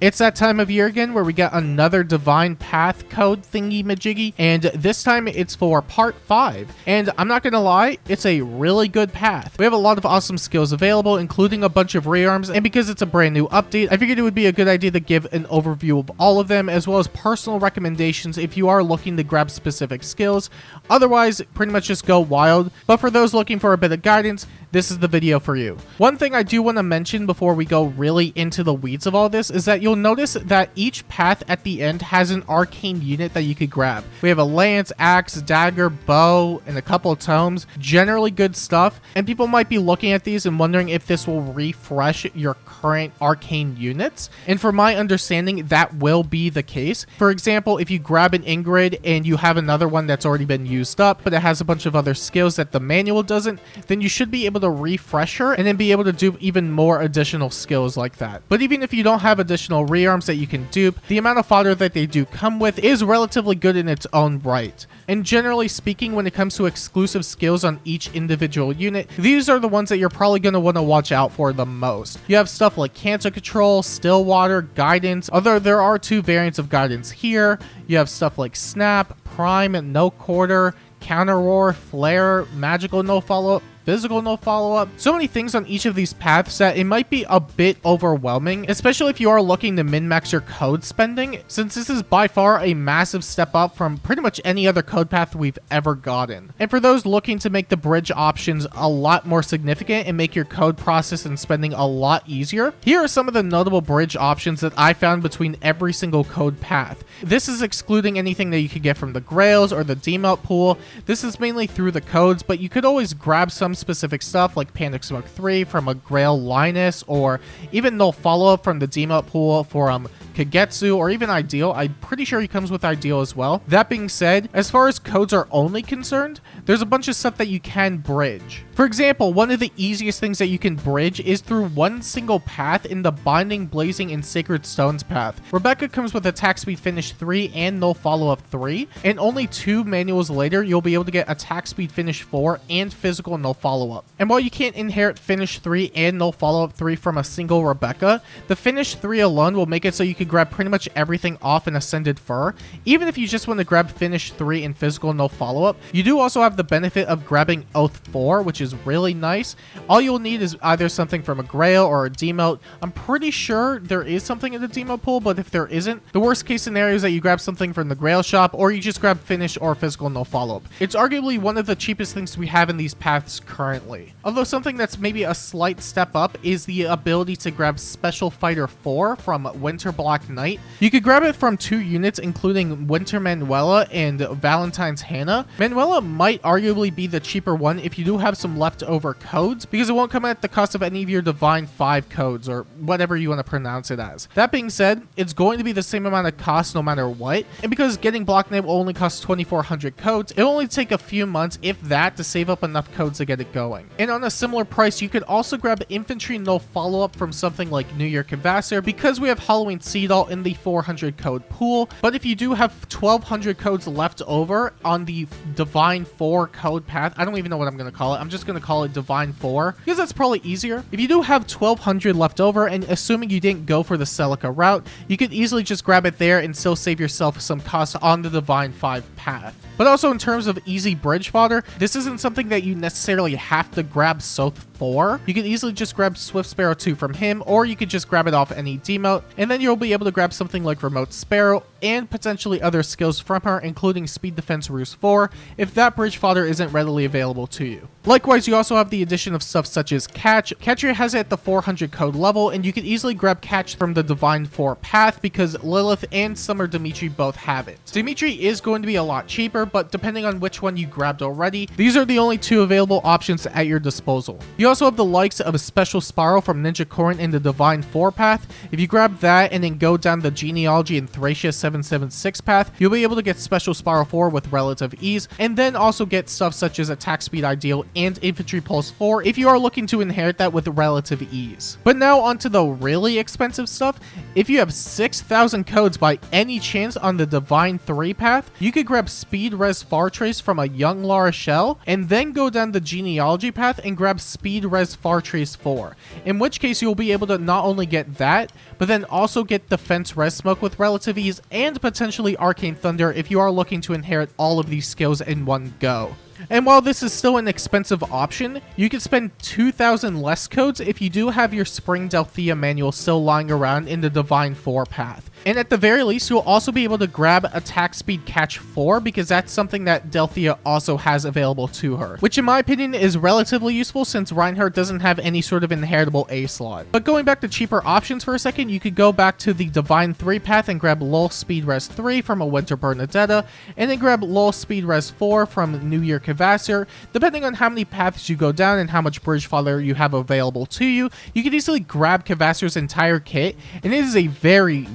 It's that time of year again where we got another Divine Path code thingy majiggy, and this time it's for part 5. And I'm not gonna lie, it's a really good path. We have a lot of awesome skills available, including a bunch of rearms, and because it's a brand new update, I figured it would be a good idea to give an overview of all of them, as well as personal recommendations if you are looking to grab specific skills. Otherwise, pretty much just go wild. But for those looking for a bit of guidance, this is the video for you. One thing I do want to mention before we go really into the weeds of all this is that you'll notice that each path at the end has an arcane unit that you could grab. We have a lance, axe, dagger, bow, and a couple of tomes. Generally good stuff, and people might be looking at these and wondering if this will refresh your current arcane units. And from my understanding, that will be the case. For example, if you grab an Ingrid and you have another one that's already been used up, but it has a bunch of other skills that the manual doesn't, then you should be able to refresh her and then be able to do even more additional skills like that. But even if you don't have additional rearms that you can dupe, the amount of fodder that they do come with is relatively good in its own right. And generally speaking, when it comes to exclusive skills on each individual unit, these are the ones that you're probably going to want to watch out for the most. You have stuff like cancer control, still water, guidance, although there are 2 variants of guidance here. You have stuff like snap, prime, no quarter, counter roar, flare, magical no follow-up, physical no follow-up. So many things on each of these paths that it might be a bit overwhelming, especially if you are looking to min-max your code spending, since this is by far a massive step up from pretty much any other code path we've ever gotten. And for those looking to make the bridge options a lot more significant and make your code process and spending a lot easier, here are some of the notable bridge options that I found between every single code path. This is excluding anything that you could get from the grails or the demelt pool. This is mainly through the codes, but you could always grab some specific stuff like Panic Smoke 3 from a Grail Linus, or even no follow-up from the demelt pool for Kagetsu, or even Ideal. I'm pretty sure he comes with Ideal as well. That being said, as far as codes are only concerned, there's a bunch of stuff that you can bridge. For example, one of the easiest things that you can bridge is through one single path in the Binding, Blazing, and Sacred Stones path. Rebecca comes with Attack Speed Finish 3 and No Follow-Up 3, and only 2 manuals later, you'll be able to get Attack Speed Finish 4 and Physical No Follow-Up. And while you can't inherit Finish 3 and No Follow-Up 3 from a single Rebecca, the Finish 3 alone will make it so you can grab pretty much everything off an Ascended Fur. Even if you just want to grab Finish 3 and Physical No Follow-Up, you do also have the benefit of grabbing Oath 4, which is really nice. All you'll need is either something from a Grail or a Demote. I'm pretty sure there is something in the Demote pool, but if there isn't, the worst case scenario is that you grab something from the Grail shop, or you just grab Finish or Physical No Follow-Up. It's arguably one of the cheapest things we have in these paths currently. Although something that's maybe a slight step up is the ability to grab Special Fighter 4 from Winter Black Knight. You could grab it from 2 units, including Winter Manuela and Valentine's Hannah. Manuela might arguably be the cheaper one if you do have some leftover codes, because it won't come at the cost of any of your Divine 5 codes, or whatever you want to pronounce it as. That being said, it's going to be the same amount of cost no matter what, and because getting Black Knight will only cost 2,400 codes, it'll only take a few months, if that, to save up enough codes to get it going. And on a similar price, you could also grab Infantry No Follow-Up from something like New Year Kvassar, because we have Halloween Seedall in the 400 code pool. But if you do have 1,200 codes left over on the Divine 4 code path, I don't even know what I'm going to call it. I'm just going to call it Divine 4, because that's probably easier. If you do have 1,200 left over, and assuming you didn't go for the Celica route, you could easily just grab it there and still save yourself some cost on the Divine 5 path. But also in terms of easy bridge fodder, this isn't something that you necessarily have to grab Soth for. You could easily just grab Swift Sparrow 2 from him, or you could just grab it off any demote, and then you'll be able to grab something like Remote Sparrow and potentially other skills from her, including Speed Defense Ruse 4, if that bridge fodder isn't readily available to you. Likewise, you also have the addition of stuff such as Catch. Catcher has it at the 400 code level, and you could easily grab Catch from the Divine 4 path because Lilith and Summer Dimitri both have it. Dimitri is going to be a lot cheaper, but depending on which one you grabbed already, these are the only 2 available options at your disposal. You also have the likes of a Special Spiral from Ninja Corin in the Divine 4 path. If you grab that and then go down the Genealogy and Thracia 776 path, you'll be able to get Special Spiral 4 with relative ease, and then also get stuff such as Attack Speed Ideal and Infantry Pulse 4 if you are looking to inherit that with relative ease. But now onto the really expensive stuff. If you have 6,000 codes by any chance on the Divine 3 path, you could grab Speed Res Far Trace from a young Lara Shell, and then go down the Genealogy path and grab Speed Res Far Trace 4, in which case you'll be able to not only get that, but then also get Defense Res Smoke with relative ease, and potentially Arcane Thunder if you are looking to inherit all of these skills in one go. And while this is still an expensive option, you can spend 2,000 less codes if you do have your Spring Delphia manual still lying around in the Divine 4 path. And at the very least, you'll also be able to grab Attack Speed Catch 4 because that's something that Delphia also has available to her, which in my opinion is relatively useful since Reinhardt doesn't have any sort of inheritable A slot. But going back to cheaper options for a second, you could go back to the Divine 3 path and grab Lul Speed Res 3 from a Winter Bernadetta, and then grab Lul Speed Res 4 from New Year Kvasir. Depending on how many paths you go down and how much bridge fodder you have available to you, you can easily grab Kvasir's entire kit, and it is a very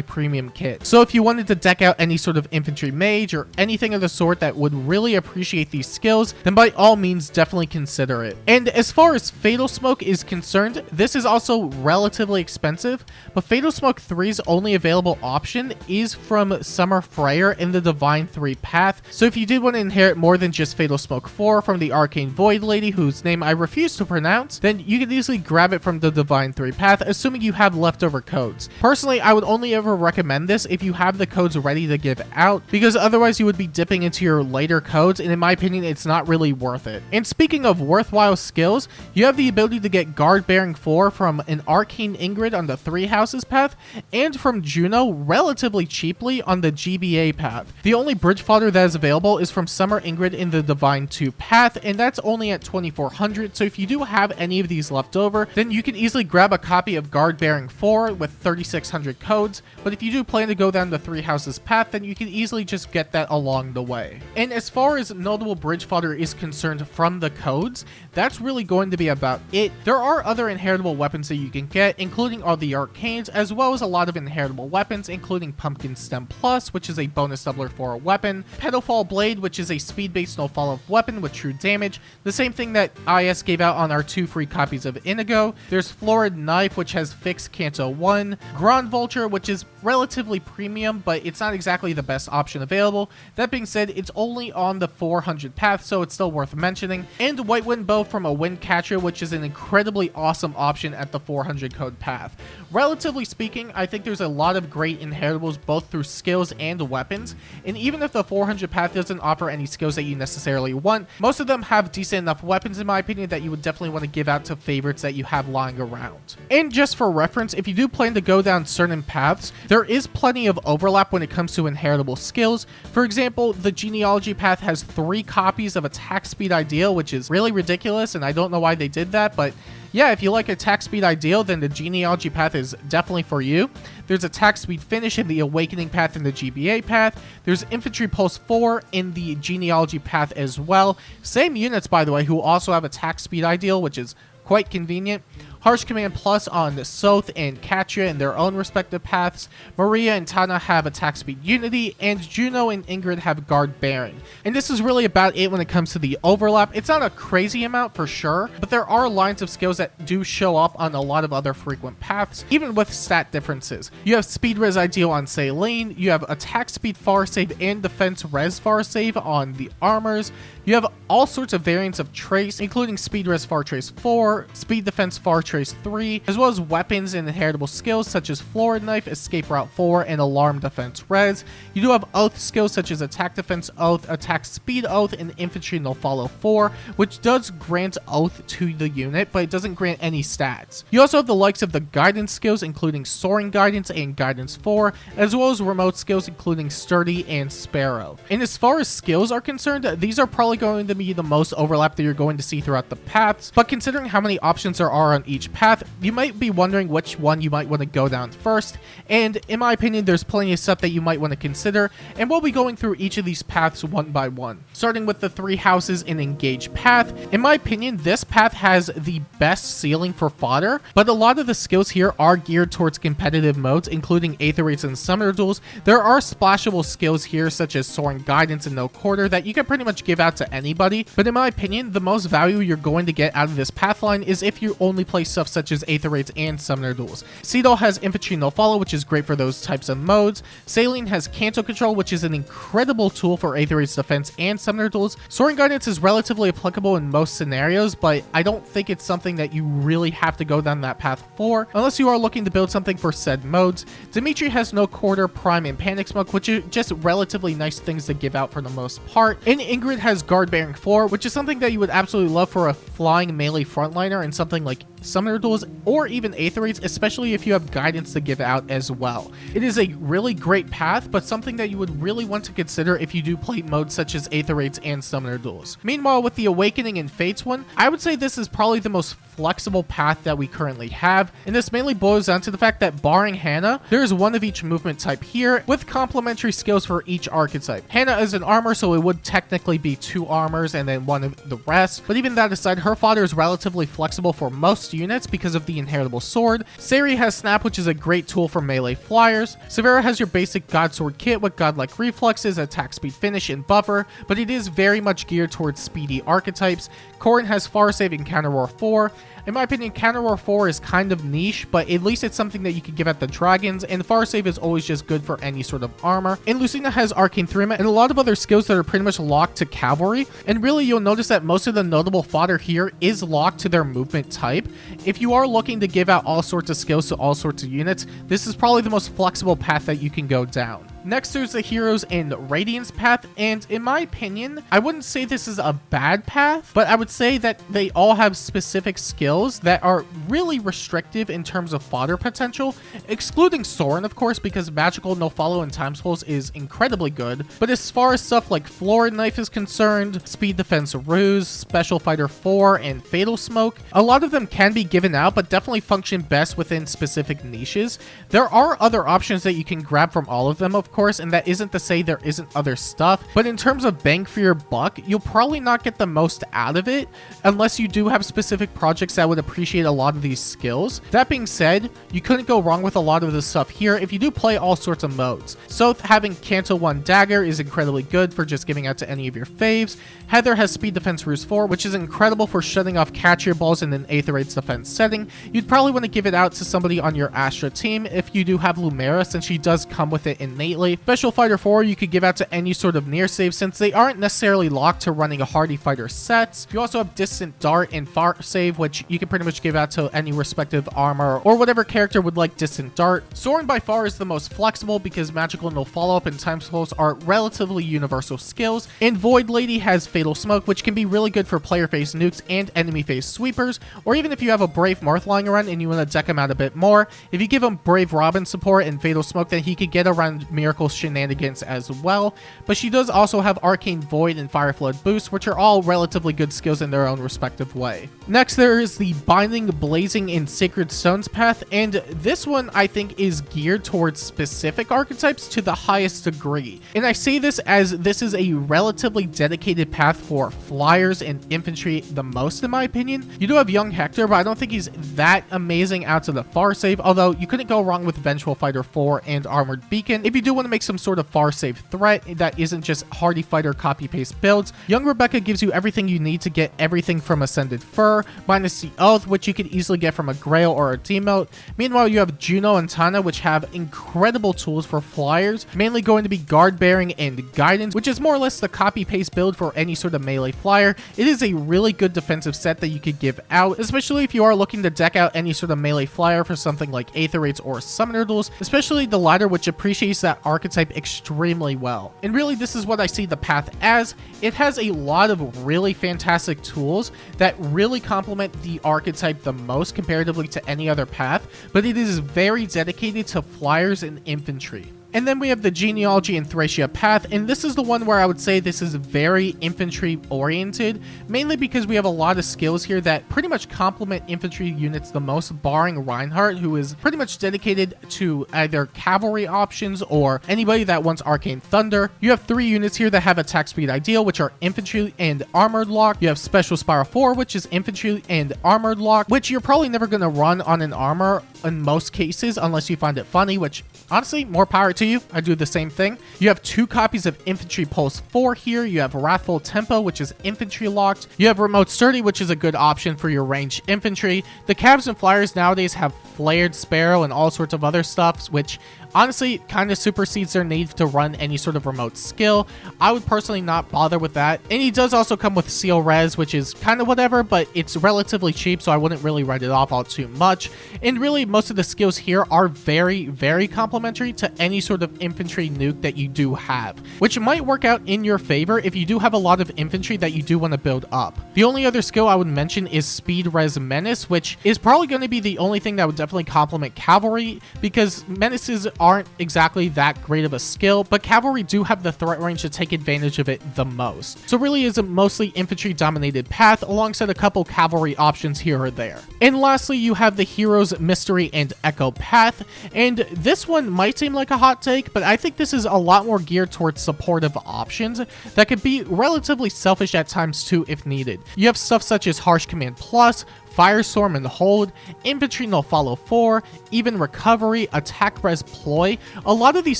premium kit. So if you wanted to deck out any sort of infantry mage or anything of the sort that would really appreciate these skills, then by all means definitely consider it. And as far as Fatal Smoke is concerned, this is also relatively expensive, but Fatal Smoke 3's only available option is from Summer Freyr in the Divine 3 path. So if you did want to inherit more than just Fatal Smoke 4 from the Arcane Void Lady, whose name I refuse to pronounce, then you can easily grab it from the Divine 3 path, assuming you have leftover codes. Personally, I would only ever recommend this if you have the codes ready to give out, because otherwise you would be dipping into your later codes, and in my opinion, it's not really worth it. And speaking of worthwhile skills, you have the ability to get Guard Bearing 4 from an Arcane Ingrid on the 3 Houses path, and from Juno relatively cheaply on the GBA path. The only bridge fodder that is available is from Summer Ingrid in the Divine 2 path, and that's only at 2,400, so if you do have any of these left over, then you can easily grab a copy of Guard Bearing 4 with 3,600 codes, but if you do plan to go down the 3 Houses path, then you can easily just get that along the way. And as far as notable bridge fodder is concerned from the codes, that's really going to be about it. There are other inheritable weapons that you can get, including all the Arcanes, as well as a lot of inheritable weapons, including Pumpkin Stem Plus, which is a bonus doubler for a weapon, Pedofall Blade, which is a speed-based no follow-up weapon with true damage, the same thing that IS gave out on our 2 free copies of Inigo. There's Florid Knife, which has fixed Canto 1, Grand Vulture, which is relatively premium, but it's not exactly the best option available. That being said, it's only on the 400 path, so it's still worth mentioning, and White Wind Bow from a Windcatcher, which is an incredibly awesome option at the 400 code path. Relatively speaking, I think there's a lot of great inheritables both through skills and weapons, and even if the 400 path doesn't offer any skills that you necessarily want, most of them have decent enough weapons in my opinion that you would definitely want to give out to favorites that you have lying around. And just for reference, if you do plan to go down certain paths, there is plenty of overlap when it comes to inheritable skills. For example, the Genealogy path has 3 copies of Attack Speed Ideal, which is really ridiculous, and I don't know why they did that, but yeah, if you like Attack Speed Ideal, then the Genealogy path is definitely for you. There's Attack Speed Finish in the Awakening path in the GBA path. There's Infantry Pulse 4 in the Genealogy path as well. Same units, by the way, who also have Attack Speed Ideal, which is quite convenient. Harsh Command Plus on Soth and Katya in their own respective paths. Maria and Tana have Attack Speed Unity, and Juno and Ingrid have Guard Bearing. And this is really about it when it comes to the overlap. It's not a crazy amount for sure, but there are lines of skills that do show up on a lot of other frequent paths, even with stat differences. You have Speed Res Ideal on Celine, you have Attack Speed Far Save and Defense Res Far Save on the Armors. You have all sorts of variants of Trace, including Speed Res Far Trace 4, Speed Defense Far Trace 3, as well as weapons and inheritable skills such as Florid Knife, Escape Route 4, and Alarm Defense Res. You do have Oath skills such as Attack Defense Oath, Attack Speed Oath, and Infantry No Follow 4, which does grant Oath to the unit, but it doesn't grant any stats. You also have the likes of the Guidance skills, including Soaring Guidance and Guidance 4, as well as remote skills including Sturdy and Sparrow. And as far as skills are concerned, these are probably going to be the most overlap that you're going to see throughout the paths, but considering how many options there are on each each path, you might be wondering which one you might want to go down first, and in my opinion, there's plenty of stuff that you might want to consider, and we'll be going through each of these paths one by one. Starting with the 3 houses in Engage path, in my opinion, this path has the best ceiling for fodder, but a lot of the skills here are geared towards competitive modes, including Aether Rates and Summoner Duels. There are splashable skills here, such as Soaring Guidance and No Quarter, that you can pretty much give out to anybody, but in my opinion, the most value you're going to get out of this path line is if you only play stuff such as Aether Rates and Summoner Duels. Cedal has Infantry No Follow, which is great for those types of modes. Saline has Canto Control, which is an incredible tool for Aether Rates defense and Summoner Duels. Soaring Guidance is relatively applicable in most scenarios, but I don't think it's something that you really have to go down that path for, unless you are looking to build something for said modes. Dimitri has No Quarter, Prime, and Panic Smoke, which are just relatively nice things to give out for the most part. And Ingrid has Guard Bearing 4, which is something that you would absolutely love for a flying melee frontliner in something like Summoner Duels or even Aether Rates, especially if you have guidance to give out as well. It is a really great path, but something that you would really want to consider if you do play modes such as Aether Rates and Summoner Duels. Meanwhile, with the Awakening and Fates one, I would say this is probably the most flexible path that we currently have, and this mainly boils down to the fact that barring Hannah, there is one of each movement type here with complementary skills for each archetype. Hannah is an armor, so it would technically be 2 armors and then one of the rest, but even that aside, her fodder is relatively flexible for most units because of the inheritable sword. Sari has Snap, which is a great tool for melee flyers. Severa has your basic God Sword kit with godlike reflexes, attack speed finish, and buffer, but it is very much geared towards speedy archetypes. Corin has Far Save and Counter Roar 4. In my opinion, Counter Roar 4 is kind of niche, but at least it's something that you can give at the dragons, and Far Save is always just good for any sort of armor. And Lucina has Arcane Thrima and a lot of other skills that are pretty much locked to cavalry, and really you'll notice that most of the notable fodder here is locked to their movement type. If you are looking to give out all sorts of skills to all sorts of units, this is probably the most flexible path that you can go down. Next, there's the Heroes in Radiance path, and in my opinion, I wouldn't say this is a bad path, but I would say that they all have specific skills that are really restrictive in terms of fodder potential, excluding Soren, of course, because Magical No Follow and Time Pulse is incredibly good, but as far as stuff like Florid Knife is concerned, Speed Defense Ruse, Special Fighter 4, and Fatal Smoke, a lot of them can be given out, but definitely function best within specific niches. There are other options that you can grab from all of them, of course, and that isn't to say there isn't other stuff, but in terms of bang for your buck, you'll probably not get the most out of it unless you do have specific projects that would appreciate a lot of these skills. That being said, you couldn't go wrong with a lot of this stuff here if you do play all sorts of modes. Soth having Canto 1 Dagger is incredibly good for just giving out to any of your faves. Heather has Speed Defense Ruse 4, which is incredible for shutting off Catch Your Balls in an Aether Rates defense setting. You'd probably want to give it out to somebody on your Astra team if you do have Lumera, since she does come with it innately. Special Fighter 4 you could give out to any sort of near save, since they aren't necessarily locked to running a Hardy Fighter sets. You also have Distant Dart and Far Save, which you can pretty much give out to any respective armor or whatever character would like Distant Dart. Soren by far is the most flexible because Magical No Follow-Up and Time Pulse are relatively universal skills, and Void Lady has Fatal Smoke, which can be really good for player phase nukes and enemy phase sweepers, or even if you have a Brave Marth lying around and you want to deck him out a bit more. If you give him Brave Robin support and Fatal Smoke, then he could get around Miracle shenanigans as well, but she does also have Arcane Void and Fire Flood Boost, which are all relatively good skills in their own respective way. Next, there is the Binding, Blazing, and Sacred Stones path, and this one I think is geared towards specific archetypes to the highest degree. And I say this as this is a relatively dedicated path for flyers and infantry the most, in my opinion. You do have Young Hector, but I don't think he's that amazing out to the Far Save, although you couldn't go wrong with Vengeful Fighter 4 and Armored Beacon if you do want to make some sort of Far Save threat that isn't just Hardy Fighter copy-paste builds. Young Rebecca gives you everything you need to get everything from Ascended Fur, minus the Oath, which you could easily get from a Grail or a Demote. Meanwhile, you have Juno and Tana, which have incredible tools for flyers, mainly going to be Guard Bearing and Guidance, which is more or less the copy-paste build for any sort of melee flyer. It is a really good defensive set that you could give out, especially if you are looking to deck out any sort of melee flyer for something like Aether Rates or Summoner Duels, especially the latter, which appreciates that archetype extremely well. And really, this is what I see the path as. It has a lot of really fantastic tools that really complement the archetype the most comparatively to any other path, but it is very dedicated to flyers and infantry. And then we have the Genealogy and Thracia path, and this is the one where I would say this is very infantry oriented, mainly because we have a lot of skills here that pretty much complement infantry units the most, barring Reinhardt, who is pretty much dedicated to either cavalry options or anybody that wants Arcane Thunder. You have 3 units here that have attack speed ideal, which are infantry and armored lock. You have Special Spiral 4, which is infantry and armored lock, which you're probably never going to run on an armor in most cases unless you find it funny, which honestly, more power to you. I do the same thing. You have 2 copies of Infantry Pulse 4 here. You have Wrathful Tempo, which is infantry locked. You have Remote Sturdy, which is a good option for your ranged infantry. The Cavs and Flyers nowadays have Flared Sparrow and all sorts of other stuff, which honestly kind of supersedes their need to run any sort of remote skill. I would personally not bother with that. And he does also come with Seal Res, which is kind of whatever, but it's relatively cheap, so I wouldn't really write it off all too much. And really, most of the skills here are very, very complementary to any sort of infantry nuke that you do have, which might work out in your favor if you do have a lot of infantry that you do want to build up. The only other skill I would mention is Speed Res Menace, which is probably going to be the only thing that would definitely complement cavalry, because menaces aren't exactly that great of a skill, but cavalry do have the threat range to take advantage of it the most. So really is a mostly infantry dominated path alongside a couple cavalry options here or there. And lastly, you have the Heroes Mystery and Echo path, and this one might seem like a hot take, but I think this is a lot more geared towards supportive options that could be relatively selfish at times too if needed. You have stuff such as Harsh Command Plus, Firestorm and Hold, Infantry No Follow 4, even Recovery, Attack Res Ploy. A lot of these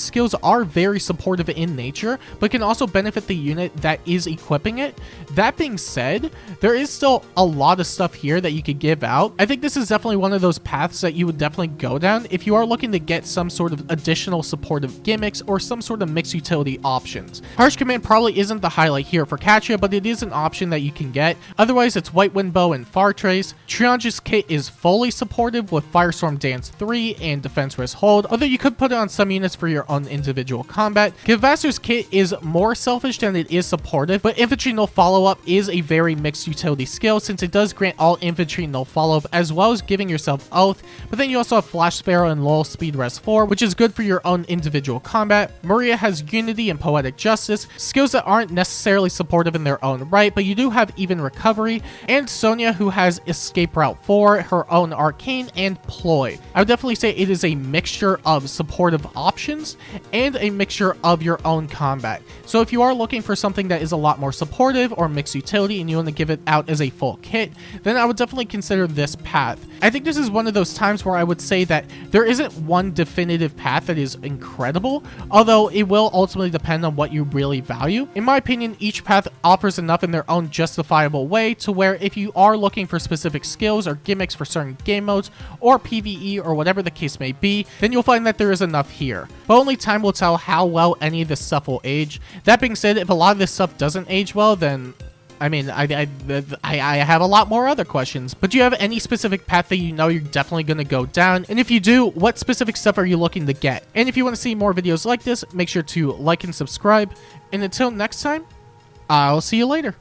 skills are very supportive in nature, but can also benefit the unit that is equipping it. That being said, there is still a lot of stuff here that you could give out. I think this is definitely one of those paths that you would definitely go down if you are looking to get some sort of additional supportive gimmicks or some sort of mixed utility options. Harsh Command probably isn't the highlight here for Katya, but it is an option that you can get. Otherwise, it's White Wind Bow and Far Trace. Triange's kit is fully supportive with Firestorm Dance 3 and Defense Res Hold, although you could put it on some units for your own individual combat. Gavasser's kit is more selfish than it is supportive, but Infantry No Follow-Up is a very mixed utility skill since it does grant all infantry no follow-up as well as giving yourself Oath, but then you also have Flash Sparrow and Lowell Speed Res 4, which is good for your own individual combat. Maria has Unity and Poetic Justice, skills that aren't necessarily supportive in their own right, but you do have even Recovery, and Sonya, who has Escape Route 4, her own Arcane, and Ploy. I would definitely say it is a mixture of supportive options and a mixture of your own combat. So if you are looking for something that is a lot more supportive or mixed utility and you want to give it out as a full kit, then I would definitely consider this path. I think this is one of those times where I would say that there isn't one definitive path that is incredible, although it will ultimately depend on what you really value. In my opinion, each path offers enough in their own justifiable way to where if you are looking for specific skills or gimmicks for certain game modes or PvE or whatever the case may be, then you'll find that there is enough here. But only time will tell how well any of this stuff will age. That being said, if a lot of this stuff doesn't age well, then I mean, I have a lot more other questions, but do you have any specific path that you know you're definitely going to go down? And if you do, what specific stuff are you looking to get? And if you want to see more videos like this, make sure to like and subscribe. And until next time, I'll see you later.